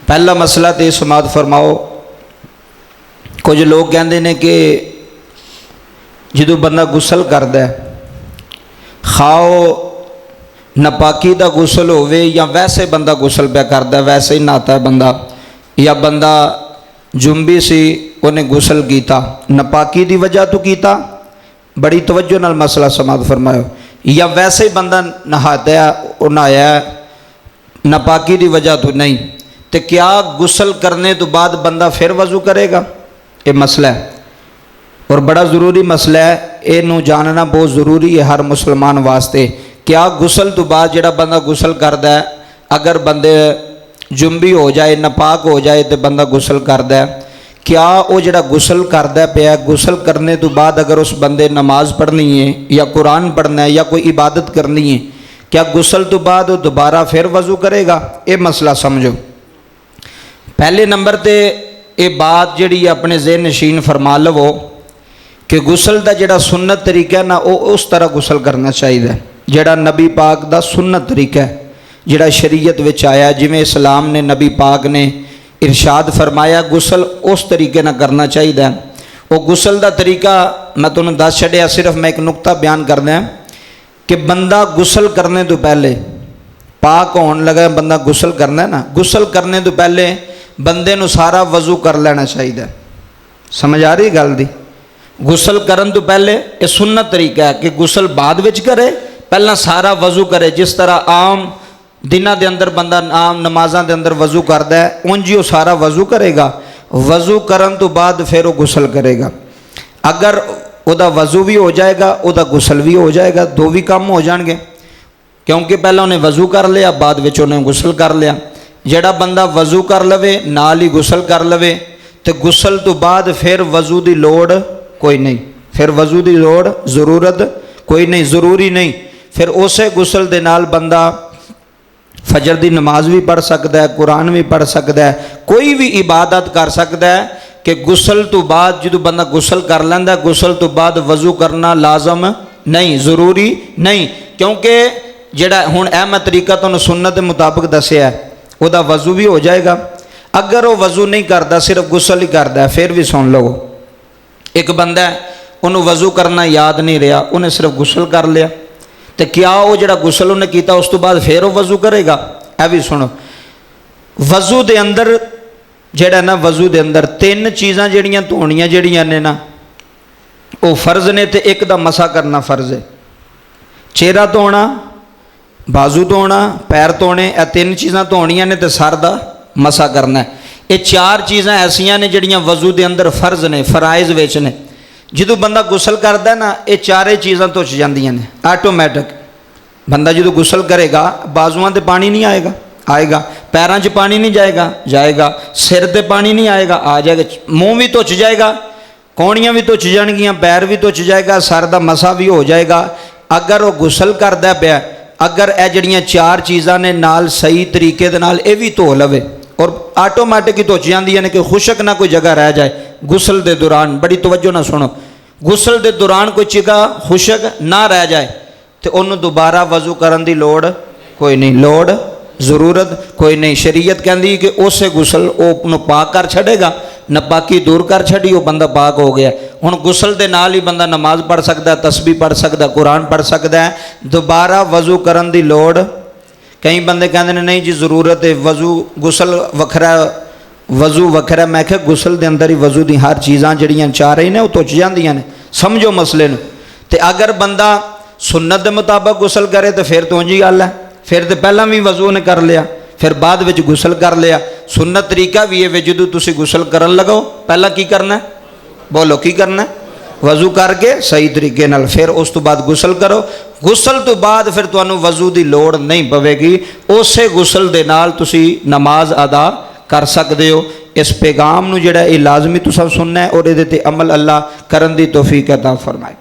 پہلا مسئلہ تو سماعت فرماؤ، کچھ لوگ کہتے ہیں کہ جدو بندہ غسل کرتا ہے، خواہ ناپاکی دا غسل ہوئے یا ویسے بندہ غسل پہ کرتا ہے، ویسے ہی نہاتا ہے بندہ، یا بندہ جنبی سی انہیں غسل کیتا، ناپاکی دی وجہ تو کیتا، بڑی توجہ نال مسئلہ سماعت فرماؤ، یا ویسے ہی بندہ نہاتا ہے وہ نہایا ہے ناپاکی دی وجہ تو نہیں، تو کیا غسل کرنے تو بعد بندہ پھر وضو کرے گا؟ یہ مسئلہ ہے اور بڑا ضروری مسئلہ ہے، یہ جاننا بہت ضروری ہے ہر مسلمان واسطے۔ کیا غسل تو بعد جڑا بندہ غسل کرتا ہے، اگر بندے جنبی ہو جائے ناپاک ہو جائے تو بندہ غسل کرتا ہے، کیا وہ جڑا غسل کرتا پیا غسل کرنے تو بعد اگر اس بندے نماز پڑھنی ہے یا قرآن پڑھنا ہے یا کوئی عبادت کرنی ہے، کیا غسل تو بعد وہ دوبارہ پھر وضو کرے گا؟ یہ مسئلہ سمجھو۔ پہلے نمبر تے یہ بات جڑی اپنے ذہن نشین فرما لو کہ غسل دا جڑا سنت طریقہ ہے نا، وہ اس طرح غسل کرنا چاہیے جڑا نبی پاک دا سنت طریقہ ہے، جڑا شریعت وچ آیا، جویں اسلام نے نبی پاک نے ارشاد فرمایا غسل اس طریقے نہ کرنا چاہیے۔ وہ غسل دا طریقہ میں تمہیں دس چھڑیا، صرف میں ایک نقطہ بیان کرنا ہے کہ بندہ غسل کرنے تو پہلے پاک ہون لگا، بندہ غسل کرنا ہے نا، غسل کرنے تو پہلے بندے نو سارا وضو کر لینا چاہیے۔ سمجھ آ رہی گل دی؟ غسل کرن تو پہلے یہ سنت طریقہ ہے کہ غسل بعد وچ کرے، پہلا سارا وضو کرے، جس طرح عام دنہ دے اندر بندہ عام نمازاں دے اندر وضو کردا ہے اونجی وہ سارا وضو کرے گا، وضو کرن تو بعد پھر وہ غسل کرے گا۔ اگر او دا وضو بھی ہو جائے گا، او دا غسل بھی ہو جائے گا، دو بھی کام ہو جان گے، کیونکہ پہلے انہیں وضو کر لیا بعد وچ انہیں غسل کر لیا۔ جڑا بندہ وضو کر لوے نال ہی غسل کر لوے تو غسل تو بعد پھر وضو دی لوڑ کوئی نہیں، پھر وضو دی لوڑ ضرورت کوئی نہیں، ضروری نہیں، پھر اسے غسل دے نال بندہ فجر دی نماز بھی پڑھ سکتا ہے، قرآن بھی پڑھ سکتا ہے، کوئی بھی عبادت کر سکتا ہے کہ غسل تو بعد جدو بندہ غسل کر لینا ہے غسل تو بعد وضو کرنا لازم نہیں، ضروری نہیں، کیونکہ جڑا ہن اے میں طریقہ تو سنت دے مطابق دسیا ہے وہ دا وضو بھی ہو جائے گا۔ اگر وہ وضو نہیں کرتا صرف غسل ہی کرتا ہے، پھر بھی سن لو، ایک بندہ ہے انہوں وضو کرنا یاد نہیں رہا، انہیں صرف غسل کر لیا، تو کیا وہ جڑا غسل انہیں کیتا اس تو بعد پھر وہ وضو کرے گا؟ اے بھی سنو، وضو دے اندر جڑا نا وضو دے اندر تین چیزاں جڑیاں دھونیاں جڑیاں نے نا وہ فرض نے، تے ایک دا مسا کرنا فرض ہے، چہرہ دھونا، بازو دھونا، پیر دھونے، اے تین چیزاں دھونیاں نے تے سر دا مسا کرنا ہے۔ یہ چار چیزاں ایسیاں نے جڑیاں وضو دے اندر فرض نے، فرائض وچ نے، جدو بندہ غسل کرتا ہے نا یہ چارے چیزاں دھوچ جاندیاں نے آٹومیٹک۔ بندہ جدو غسل کرے گا بازوان تے پانی نہیں آئے گا، آئے گا، پیراں چ پانی نہیں جائے گا، جائے گا، سر تے پانی نہیں آئے گا، آ جائے گا، منہ بھی دھوچ جائے گا، کونیاں بھی دھوچ جان گیاں، پیر بھی دھوچ جائے گا، سر دا مسا بھی ہو جائے گا۔ اگر وہ غسل کردا پیا، اگر اے جڑیاں چار چیزاں نے نال صحیح طریقے دے نال اے بھی دھو لوے اور آٹومیٹک ہی دھوچ جاندیاں نے کہ خشک نہ کوئی جگہ رہ جائے غسل دے دوران، بڑی توجہ نہ سنو، غسل دے دوران کوئی جگہ خشک نہ رہ جائے تو انہوں دوبارہ وضو کرن دی لوڑ کوئی نہیں، لوڑ ضرورت کوئی نہیں۔ شریعت کہندی کہ اسے غسل وہ پاک کر چھڑے گا، ناپاکی دور کر چھڑی، وہ بندہ پاک ہو گیا۔ ہن غسل دے نال ہی بندہ نماز پڑھ سکتا ہے، تسبیح پڑھ سکتا ہے، قرآن پڑھ سکتا ہے، دوبارہ وضو کرن دی لوڑ۔ کئی بندے کہندے نے نہیں جی ضرورت ہے وضو غسل وکھرا، وضو وکھرا، میں کہ غسل دے اندر ہی وضو دی ہر چیزاں جڑیاں چار ہی نے وہ دھوچ جاندیاں نے، سمجھو مسئلے نو۔ تے اگر بندہ سنت دے مطابق غسل کرے تو پھر تو جی گل ہے، پھر تو پہلا بھی وضو نے کر لیا، پھر بعد وچ غسل کر لیا۔ سنت طریقہ بھی ہے جدو تسی غسل کرن لگو پہلا کی کرنا ہے؟ بولو کی کرنا ہے؟ وضو کر کے صحیح طریقے نال پھر اس تو بعد غسل کرو، غسل تو بعد پھر تانوں وضو دی لوڑ نہیں پوے گی، اسے غسل دے نال تسی نماز ادا کر سکتے ہو۔ اس پیغام نو جڑا یہ لازمی تساں سننا ہے اور یہ عمل اللہ کرن دی توفیق عطا فرمائے۔